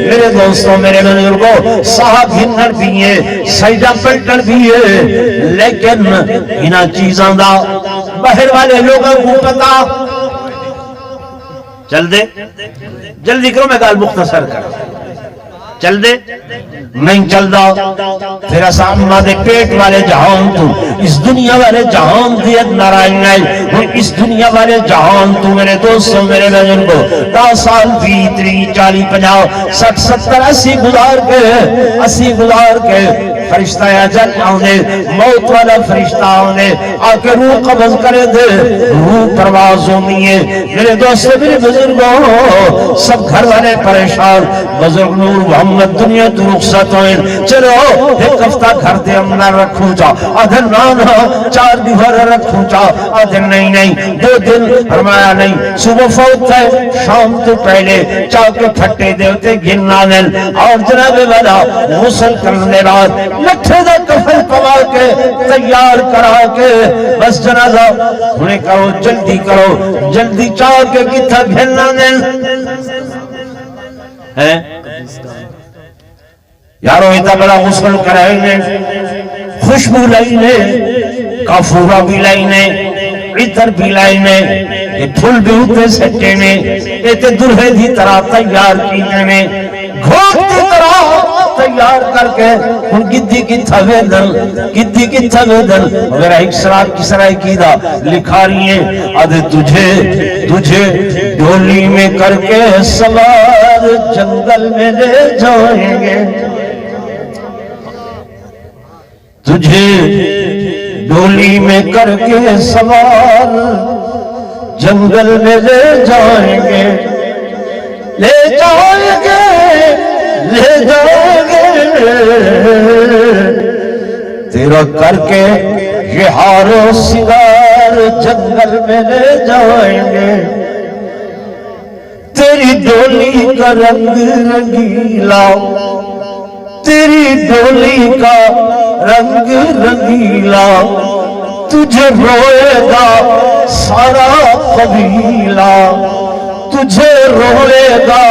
میرے دوستوں میرے بزرگوں صاحب گنن پیے سجدہ پلٹن پیے لیکن انہاں چیزاں دا باہر والے لوگوں کو پتا چل دے جلدی کرو میں گال مختصر کر چل دے نہیں چل دا پھر اسا اماں دے پیٹ والے جہان تو اس دنیا والے جہان دی اندر آئیں گے اس دنیا والے جہان تو میرے دوستوں میرے بزرگوں 10 سال 20 30 40 50 60 70 80 گزار کے فرشتہ اجل آنے موت والا فرشتہ آنے آ کے روح قبض کرے دے روح پرواز ہونی ہے میرے دوستوں میرے بزرگوں سب گھر والے پریشان بزرگ نور محمد دنیا تو رخصت ہوئے چلو ایک ہفتہ گھر دے اندر رکھوں چا آدھر نانا 4 دیوار رکھوں چا آدھر نہیں 2 دن فرمایا نہیں صبح فوت ہے شام تو پہلے چاہ کے پھٹے دیوتے گھننا دن اور جناب والا غسل کرنے بعد لٹھے دا کفن پوا کے تیار کرا کے بس جنازہ انہیں کرو جلدی چاہ کے کتھا گھننا دن ہے یارو اتنا بڑا غسل کرائیں خوشبو لائنے کافورہ بھی لائنے عطر بھی لائنے پھول بھی ہوتے سٹے نے ایتے دلہے دی طرح تیار کی جانے گھوٹ دی طرح تیار کر کے ان گدی کی تھوے دل اگر ایک شراب کی سرائی کی دا لکھا رہی ہیں آدھے تجھے ڈولی میں کر کے سوار جنگل میں لے جائیں گے تجھے ڈولی میں کر کے سوار جنگل میں لے جائیں گے تیرا کر کے یہ ہار و سنگار جنگل میں لے جائیں گے تیری ڈولی کا رنگ رنگیلا تیری ڈولی کا رنگ رنگیلا تجھے روئے گا سارا قبیلہ تجھے روئے گا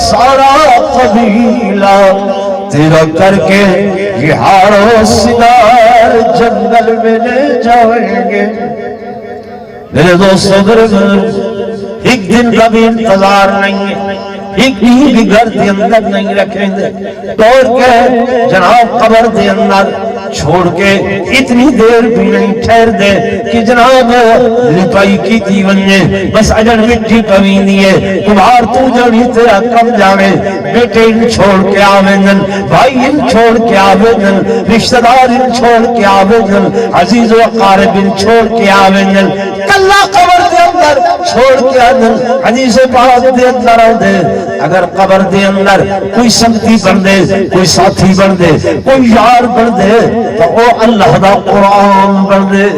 سارا قبیلہ تیرا کر کے یہ ہار و سنگار جنگل میں لے جائیں گے میرے دوستوں ایک دن کا بھی انتظار نہیں ہے ایک بھی گھر دے اندر نہیں رکھیں گے توڑ کے جناب قبر دے اندر چھوڑ کے اتنی دیر بھی نہیں ٹھہر دے کہ جناب لپائی کی دیونے بس اجڑ مٹی پوین دیئے کمار تو جڑی تیرا کم جاوے بیٹے ان چھوڑ کے آوینن بھائی ان چھوڑ کے آوینن رشتہ دار ان چھوڑ کے آوینن عزیز و قارب ان چھوڑ کے آوینن کلا قبر دے اندر چھوڑ کے آوینن حدیث پاک دے اندر آو دے اگر قبر دے اندر کوئی سنگتی بن دے کوئی ساتھی بن دے کوئی یار بن دے تو او اللہ دا قرآن بن دے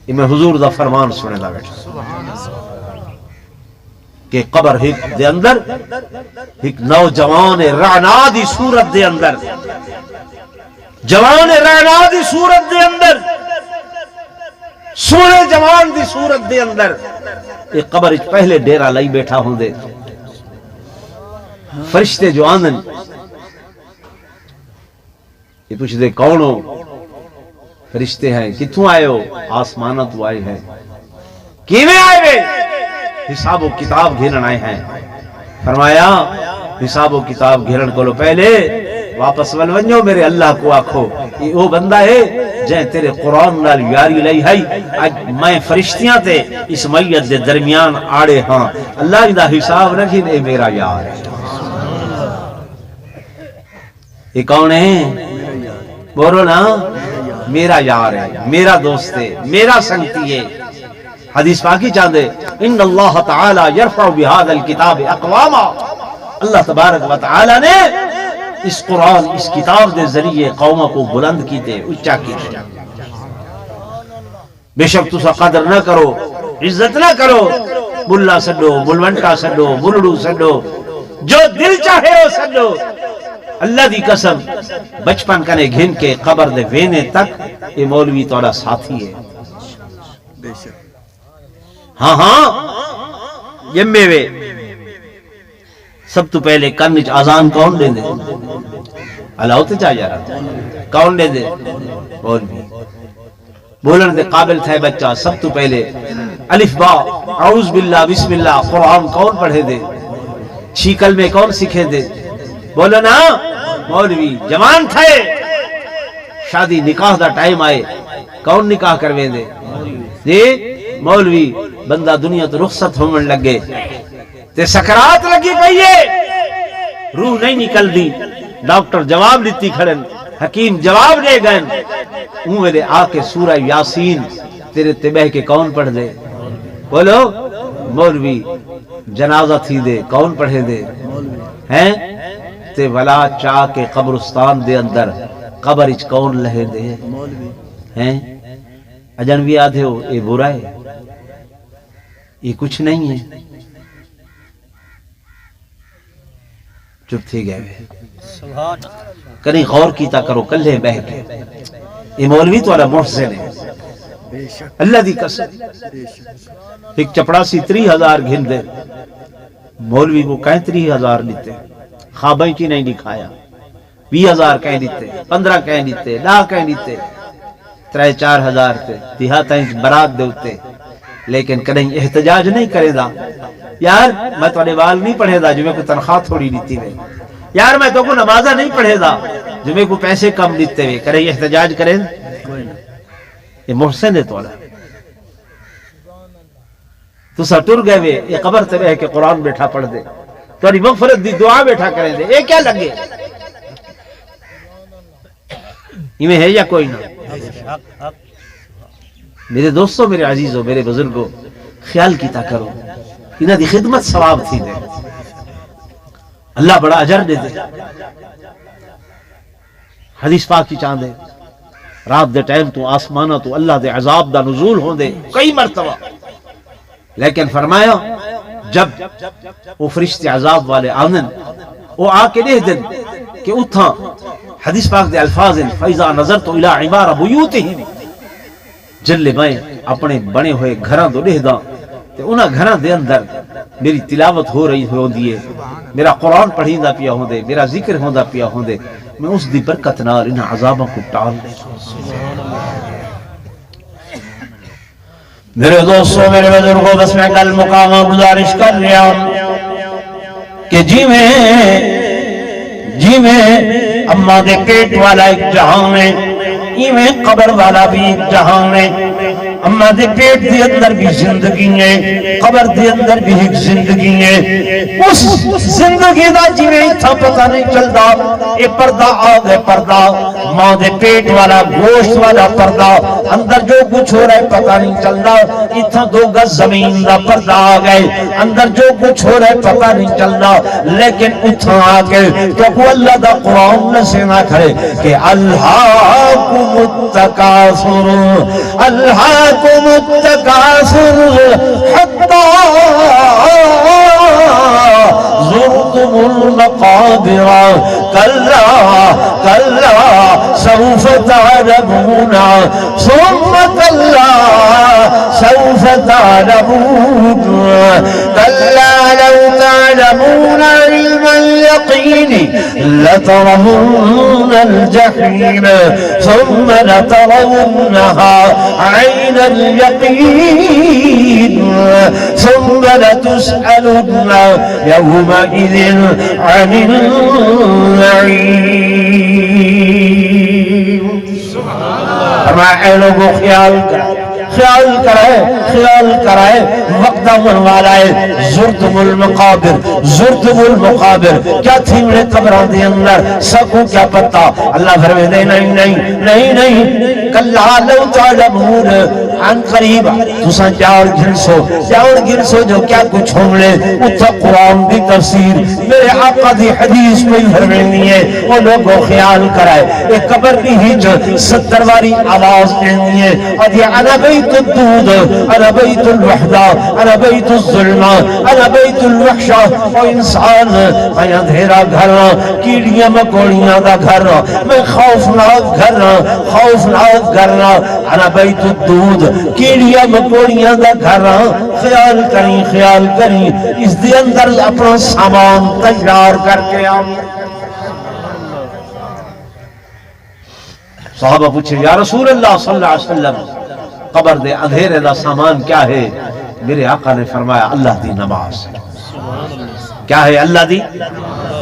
یہ میں حضور دا فرمان سنے دا بیٹھا کہ قبر ایک دے اندر ایک نوجوان رعنا دی صورت دے اندر جوان رعنا دی صورت دے اندر سونے جوان دی صورت دے اندر ایک قبر اچ پہلے ڈیرہ لائی بیٹھا ہوں دے فرشتے جو آندن یہ پوچھ دے کون ہو فرشتے ہیں کتوں آئے ہو آسمانہ تو آئے ہیں کیویں آئے ہوئے حساب و کتاب گھرن آئے ہیں فرمایا حساب و کتاب گھرن کو لو پہلے واپس ونجو میرے اللہ کو آکھو یہ وہ بندہ ہے جائیں تیرے قرآن نال یاری لئی ہے آج میں فرشتیاں تے اس میت دے درمیان آڑے ہاں اللہ دا حساب رکھیں اے میرا یار ہے یہ کون ہے بولو نا میرا یار ہے میرا دوست ہے میرا سنگتی ہے حدیث پاکی چاندے ان اللہ تعالی یرفع بهذا الكتاب اقواما اللہ تبارک و تعالی نے اس قرآن اس کتاب دے ذریعے قوموں کو بلند کیتے اچھا کیتے بے شک تسا قدر نہ کرو عزت نہ کرو بلا سڈو بلونٹا سڈو بلڑو سڈو جو دل چاہے وہ سڈو اللہ دی قسم بچپن کنے گھن کے قبر دے وینے تک یہ مولوی توڑا ساتھی ہے. ہاں ہاں جمے وے سب تو پہلے کنچ آزان کون دے دے؟ اللہ تے چاہ جا رہا کون دے دے؟ مولوی. بولن دے قابل تھے بچہ سب تو پہلے الف با اعوذ باللہ بسم اللہ قرآن کون پڑھے دے؟ چھیکل میں کون سکھے دے؟ بولو نا مولوی. جوان تھے شادی نکاح دا ٹائم آئے کون نکاح کرویں دے؟ جی مولوی. بندہ دنیا تو رخصت ہومن لگے تے سکرات لگی پئیے روح نہیں نکل دی. ڈاکٹر جواب دیتی کھڑن حکیم جواب دے گئے اون ویلے آ کے سورہ یاسین تیرے تے بہ کے کون پڑھ دے؟ بولو مولوی. جنازہ تھی دے کون پڑھے دے ہیں؟ تے ولا چاہ کے قبرستان دے اندر قبر اچ کون لہے دے ہیں؟ اجنبی آدھے ہو اے برا ہے یہ کچھ نہیں ہے. چپ تھی گئے کنی غور کیتا کرو کلے بہ کے یہ مولوی تو اللہ محسن ہے اللہ دی قسم. ایک چپڑاسی 30,000 گھن دے مولوی کو کہیں 30,000 لیتے خوابیں کی نہیں دکھایا. 20,000 کہیں دیتے 15 کہیں دیتے لاکھ کہیں دیتے 3-4,000 تے دیہاتیں برات دیتے لیکن کہیں احتجاج نہیں کرے دا. یار میں تو وال نہیں پڑھے دا جو میں کو تنخواہ تھوڑی دیتی ہوئے. یار میں تو کو نمازہ نہیں پڑھے دا جو میں کو پیسے کم دیتے ہوئے. کریں احتجاج کریں یہ محسن ہے تو تو سا ٹر گئے ہوئے یہ قبر تے رہ کے قرآن بیٹھا پڑھ دے تاری مغفرت دی دعا بیٹھا کریں دے. یہ کیا لگے یہ میں ہے یا کوئی نہ؟ میرے دوستوں میرے عزیزوں میرے بزرگوں خیال کیتا کرو انہاں دی خدمت ثواب تھی دے اللہ بڑا اجر دے دے. حدیث پاک کی چاندے رات دے ٹائم تو آسمانہ تو اللہ دے عذاب دا نزول ہوں دے کئی مرتبہ لیکن فرمایا جب وہ فرشتے عذاب والے آنن وہ آ کے دے دن کہ اتھا حدیث پاک دے الفاظ فَإِذَا نَظَرْتُ إِلَىٰ عِبَارَ بُيُوتِهِمْ جلے میں اپنے بنے ہوئے گھراں دو دے دا تے انہاں گھراں دے اندر میری تلاوت ہو رہی ہوندی ہے میرا قرآن پڑھیندا پیا ہوندے میرا ذکر ہوندا پیا ہوندے میں اس دی برکت نال انہاں عذاباں کو ٹال دے. میرے دوستوں میرے بزرگوں بس میں کل مقامہ گزارش کر رہا ہوں کہ جی میں اماں دے پیٹ والا ایک جہاں میں میں قبر والا بھی ایک جہاں میں. اماں دے پیٹ دے اندر بھی زندگی ہے قبر دے اندر بھی ایک زندگی ہے. اس زندگی دا جی میں اتھا پتہ نہیں چلدا اے پردہ آ گئے پردہ ماں دے پیٹ والا گوشت والا پردہ اندر جو کچھ ہو رہا ہے پتہ نہیں چلدا. اتھا 2 گز زمین دا پردہ آ گئے اندر جو کچھ ہو رہا ہے پتہ نہیں چلدا لیکن اتھا آ کے تو اللہ دا قرآن نسے نہ کھڑے کہ الہاکم التکاثر الہاکم التکاثر حتی زرتم المقابر کلا کلا سوف تعلمون ثم کلا سوف تعلمون کلا لو تعلمون علم اليقین لترون الجحیم ثم لترونها عین اليقین ثم لتسألن يومئذ عن النعیم. فرمایا اے لوگوں خیال کرائے وقت من والا ہے زرتم المقابر کیا تھی میرے قبران دے اندر سکو کیا پتا. اللہ فرمائے نہیں کلا لو تعلمون عن قریب تساں جاؤ گرسو جو کیا کچھ ہونے اتھا قرآن دی تفسیر میرے آقا دی حدیث میں فرمینی ہے وہ لوگوں خیال کرائے ایک قبر دی ہی جو 70 واری آواز دینی ہے اور یہ انا بیت الدود انا بیت الوحدہ انا بیت الظلمہ انا بیت الوحشہ اور انسان میں اندھیرا گھر کیڑیاں مکوڑیاں دا گھر میں خوفناک گھر انا بیت الدود کیڑیاں مکوڑیاں دا گھر خیال کریں اس دے اندر اپنا سامان تیار کر کے آؤں صحابہ پوچھے یا رسول اللہ صلی اللہ علیہ وسلم قبر دے اندھیرے دا سامان کیا ہے میرے آقا نے فرمایا اللہ دی نماز کیا ہے اللہ دی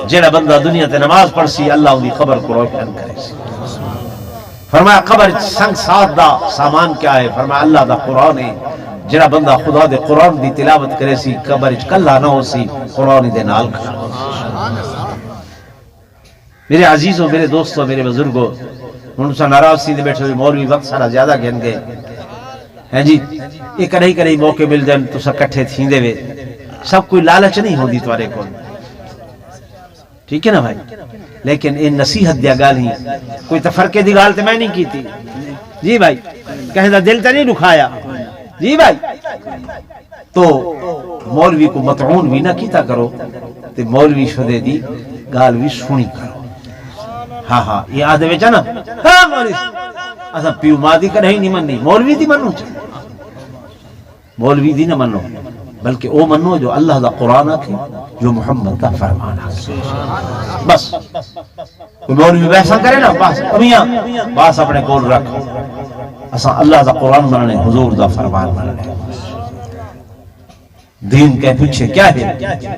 جڑا بندہ دنیا تے نماز پڑھ سی اللہ دی خبر کو روشن کرے سی فرمایا قبر سنگ ساتھ دا سامان کیا ہے فرمایا اللہ دا قرآن ہے جڑا بندہ خدا دے قرآن دی تلاوت کرے سی قبر کلا نہ ہو سی قرآن دے نال کھڑا میرے عزیزوں میرے دوستوں میرے بزرگوں انسان ناراض سی دے بیٹھے ہوئے مولوی وقت سارا زیادہ گھن گئے ہیں جی یہ کڑھائی موقع مل جائیں تو سب کٹھے تھیں دے وے سب کوئی لالچ نہیں ہوندی توارے کو ٹھیک ہے نا بھائی لیکن ان نصیحت دیا گال ہی کوئی تفرقے دی گال تے میں نہیں کی تھی جی بھائی کہیں دا دل تے نہیں دکھایا جی بھائی تو مولوی کو مطعون بھی نہ کیتا کرو تے مولوی شدے دی گال بھی سنی کرو ہاں یہ آدھے ویچا نا ہاں مولوی ایسا پیو ماں دی کرہیں نہیں مننی مولوی دی منو چاہے مولوی دی نہ منو بلکہ او منو جو اللہ دا قرآن آکے جو محمد کا فرمان آکے بس مولوی بحثاں کرے نا بس امیاں بس اپنے کول رکھ اساں اللہ دا قرآن مننے حضور دا فرمان مننے دین کے پیچھے کیا ہے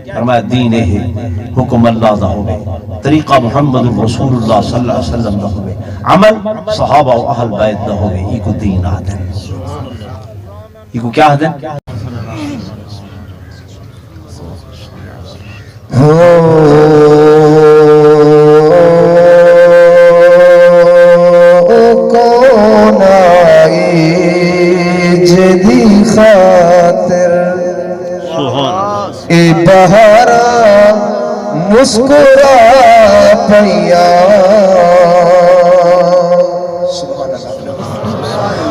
فرمایا دین ہے حکم اللہ دا ہوئے طریقہ محمد رسول اللہ صلی اللہ علیہ وسلم دا ہوئے عمل صحابہ و اہل بیت دا ہوئے یہ کو دین آدھن یہ کو کیا آدھن کون آئی جدی خاطر اے بہارا مسکرا پیا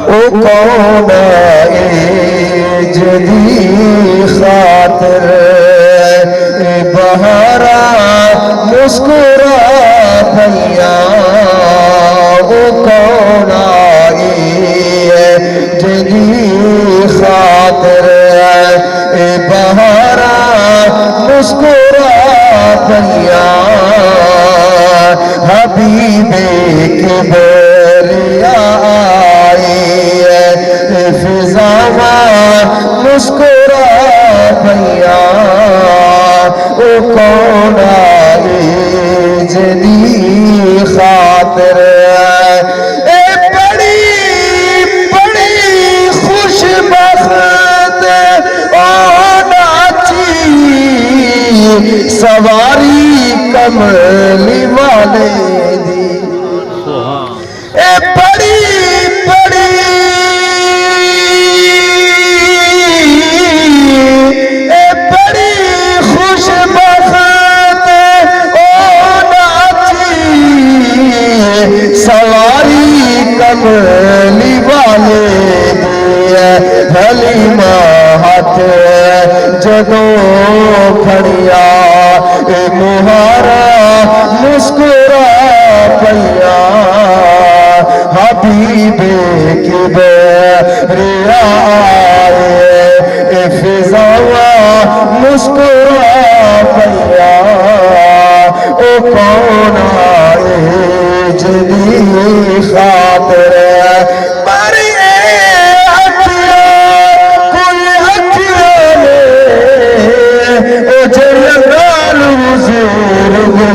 او کون آئی جدی خاطر اے بہارا مسکرا پیا او کون آئی جدی خاطر اے بہارا مسکرا پیا حبیب کبریا آئی اے فضا مسکرا پیا او کون آئی جدی خاطر اے بڑی بڑی خوش بخت سواری کملی والے دی اے بڑی بڑی اے بڑی خوش بخت او ناچی سواری کملی والے دی حلیمہ ہاتھ جدوں کھڑیا اے مہارا مسکرا پیا حبیب کبریا آئے اے فضا مسکرا پیا او کون آئے جدی خاطر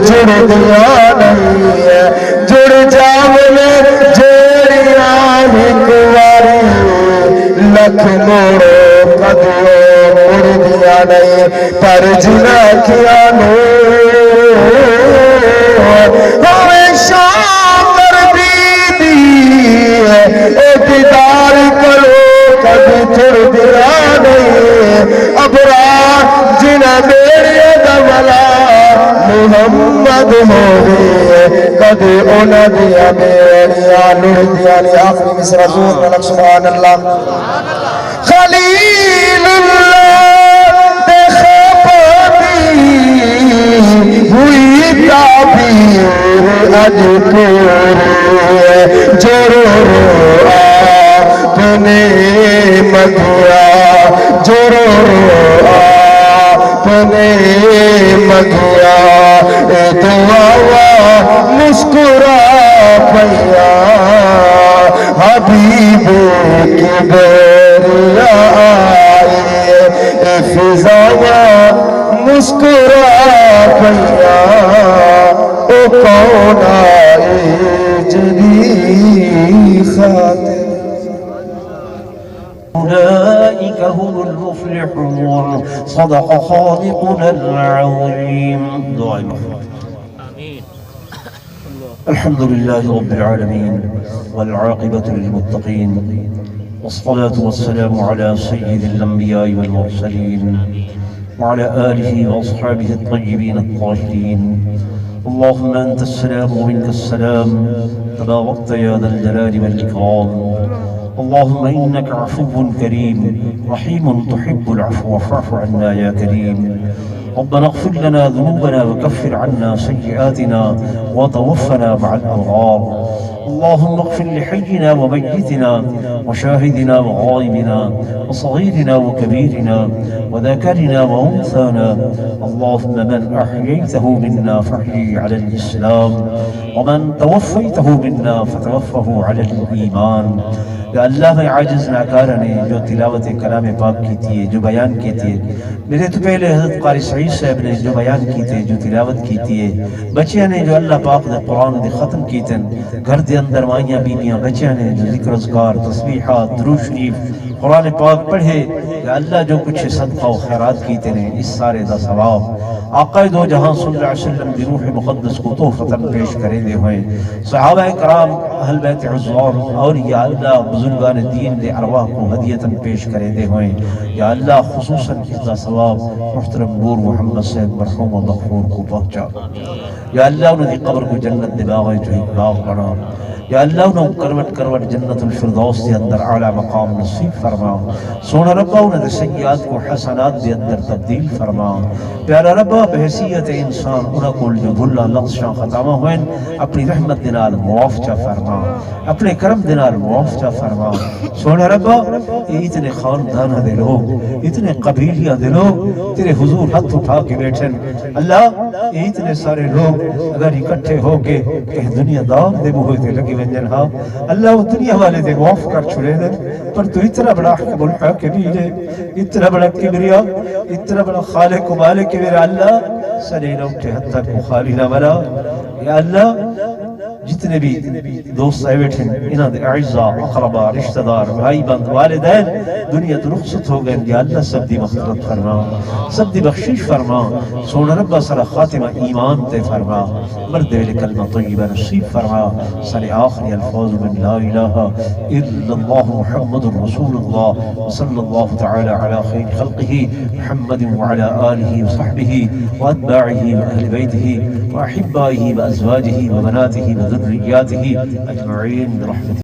جڑ دیا نہیں ہے جڑ جاولے جیڑیاں ہکواری لکھ موڑو قدیوں مڑ دیا نہیں پر جنا کیا نو ہمیں شام کر دی محمد ہوئے کدے اونا دیا میریا نور دیا نے آخری مصرع زور ملک سبحان اللہ خلیل اللہ دے خبری ہوئی تعبیر اج پورے جو رو رو اپنے مدیا جو رو رو اپنے مدیا اے دعا مسکرا پیا حبیب کی بیریا آئے اے فضایا مسکرا پیا او کون آئے جلی خاطر أولئك هم المفلحون صدق خالقنا العظيم. دعاء الحمد لله رب العالمين والعاقبة للمتقين والصلاة والسلام على سيد الأنبياء والمرسلين وعلى آله وأصحابه الطيبين الطاهرين. اللهم أنت السلام ومنك السلام تباركت يا ذا الجلال والإكرام. اللهم إنك عفو كريم رحيم تحب العفو فاعف عنا يا كريم. ربنا اغفر لنا ذنوبنا وكفر عنا سيئاتنا وتوفنا مع الأبرار. اللهم اغفر لحينا وميتنا وشاهدنا وغائبنا وصغيرنا وكبيرنا وذكرنا وأنثانا. اللهم من أحييته منا فاحيه على الإسلام ومن توفيته منا فتوفه على الإيمان. یا اللہ میں عاجز ناکار نے جو تلاوت کلام پاک کی تھی جو بیان کی تھی میرے تو پہلے حضرت قاری سعید صاحب نے جو بیان کی تھی جو تلاوت کی تھی بچیاں نے جو اللہ پاک نے قرآن دے ختم کی تھی گھر دے اندر مائیاں بیبیاں بچیاں نے جو ذکر اذکار تسبیحات درود شریف قرآن پاک پڑھے یا اللہ جو کچھ صدقہ و خیرات کی تھی اس سارے دا ثواب آقا دو جہاں صلی اللہ علیہ وسلم دی روح مقدس کو تحفتاً پیش کریں دے ہوئے صحابہ کرام اہل بیت عزوار اور یا اللہ بزرگان دین دے ارواح کو ہدیتاً پیش کریں دے ہوئے یا اللہ خصوصاً اس دا ثواب محترم نور محمد صاحب مرحوم و مغفور کو پہنچا یا اللہ انہوں دی قبر کو جنت دے باغ جو ایک باغ بنا یا اللہ انہوں کروٹ کروٹ جنت الفردوس دے اندر اعلیٰ مقام نصیب فرما سونا ربا انہوں دے سیئات کو حسنات دے اندر تبدیل فرما پیارا ربا بحیثیت انسان انہوں کو جو بھلا لغشاں ختامہ ہوئیں اپنی رحمت دنال معافچہ فرما اپنے کرم دنال معافچہ فرما سونا ربا یہ اتنے خاندانہ دے لوگ اتنے قبیلیہ دے لوگ تیرے حضور ہاتھ اٹھا کے بیٹھیں اللہ یہ اتنے سارے لوگ اگر اکٹھے ہو کے کہ دنیا دام دے بہوئے تھے لگی ونجن ہاں اللہ وہ دنیا والے دے معاف کر چھڑے دیں پر تو اتنا بڑا حکم الحاکمین ہے اتنا بڑا کبریا اتنا بڑا خالق و مالک میرا اللہ سنین اٹھے حد تک مخالی نہ بنا یا اللہ جتنے بھی دوست آئے بیٹھیں انہاں دے اعزاء اقربا رشتہ دار بھائی بند والدین دنیا تو رخصت ہو گئے یا اللہ سب دی مغفرت فرما سب دی بخشش فرما سونا ربا صلی خاتمہ ایمان تے فرما مرد ویلے کلمہ طیبہ نصیب فرما صلی آخری الفاظ من لا الہ الا اللہ محمد رسول اللہ وصلی اللہ تعالی علی خیر خلقہ محمد وعلی آلہ وصحبہ واتباعہ واہل بیتہ واحبائہ وازواجہ وبناتہ وذریاتہ اجمعین برحمتہ